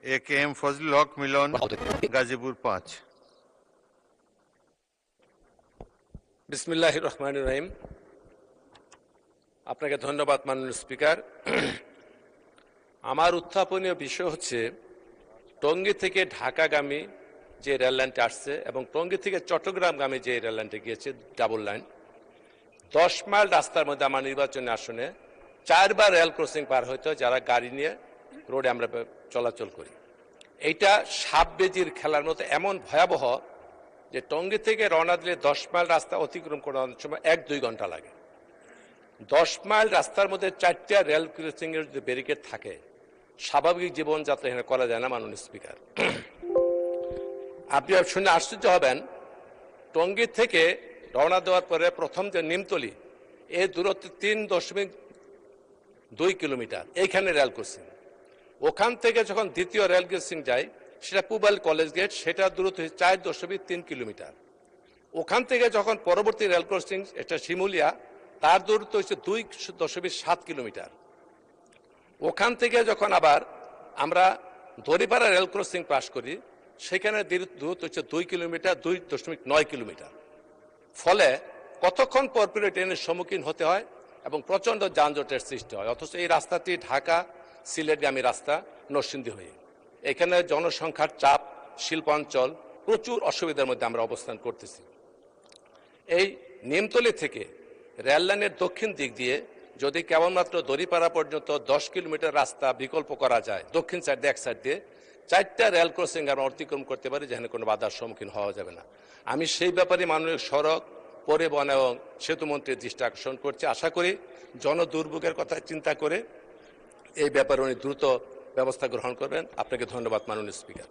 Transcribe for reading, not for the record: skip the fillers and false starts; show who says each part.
Speaker 1: AKM Fazlul হক মিলন, গাজীপুর 5।
Speaker 2: বিসমিল্লাহির রহমানির রহিম। আপনাকে ধন্যবাদ মাননীয় স্পিকার। আমার উত্থাপনীয় বিষয় হচ্ছে টঙ্গী থেকে ঢাকাগামী যে রেল লাইনটা আসছে এবং টঙ্গী থেকে চট্টগ্রামগামী যে রেল লাইনটা গিয়েছে ডাবল লাইন, 10 মাইল রাস্তার মধ্যে আমার নির্বাচনী আসনে 4 বার রেল ক্রসিং পার হইতো যারা গাড়ি নিয়ে রোডে আমরা চলাচল করি। এইটা সাপ বেজির খেলার মতো এমন ভয়াবহ যে টঙ্গী থেকে রওনা দিলে 10 মাইল রাস্তা অতিক্রম করার সময় 1-2 ঘন্টা লাগে। 10 মাইল রাস্তার মধ্যে 4টা রেল ক্রসিং এর যদি ব্যারিকেড থাকে, স্বাভাবিক জীবনযাত্রা এখানে করা যায় না মাননীয় স্পিকার। আপনি শুনে আশ্চর্য হবেন, টঙ্গী থেকে রওনা দেওয়ার পরে প্রথম যে নিমতলি, এই দূরত্ব 3.2 কিলোমিটার, এইখানে রেল ক্রসিং। ওখান থেকে যখন দ্বিতীয় রেল ক্রসিং যায়, সেটা পুবাইল কলেজ গেট, সেটা দূরত্ব 4.3 কিলোমিটার। ওখান থেকে যখন পরবর্তী রেল ক্রসিং, এটা শিমুলিয়া, তার দূরত্ব হচ্ছে 2.7 কিলোমিটার। ওখান থেকে যখন আবার আমরা দড়িপাড়া রেল ক্রসিং পাস করি, সেখানে দূরত্ব হচ্ছে 2 কিলোমিটার, 2.9 কিলোমিটার। ফলে কতক্ষণ পর ট্রেনের সম্মুখীন হতে হয় এবং প্রচণ্ড যানজটের সৃষ্টি হয়। অথচ এই রাস্তাটি ঢাকা সিলেটগামী রাস্তা নরসিংদী হয়ে, এখানে জনসংখ্যার চাপ, শিল্পাঞ্চল, প্রচুর অসুবিধার মধ্যে আমরা অবস্থান করতেছি। এই নিমতলি থেকে রেল লাইনের দক্ষিণ দিক দিয়ে যদি কেবলমাত্র দড়িপাড়া পর্যন্ত 10 কিলোমিটার রাস্তা বিকল্প করা যায়, দক্ষিণ সাইড দিয়ে এক সাইড দিয়ে 4টা রেল ক্রসিং আমরা অতিক্রম করতে পারি, যেখানে কোনো বাধার সম্মুখীন হওয়া যাবে না। আমি সেই ব্যাপারে মাননীয় সড়ক, পরিবহন এবং সেতু মন্ত্রীর দৃষ্টি আকর্ষণ করছি। আশা করি জনদুর্ভোগের কথা চিন্তা করে এই ব্যাপারে উনি দ্রুত ব্যবস্থা গ্রহণ করবেন। আপনাকে ধন্যবাদ মাননীয় স্পিকার।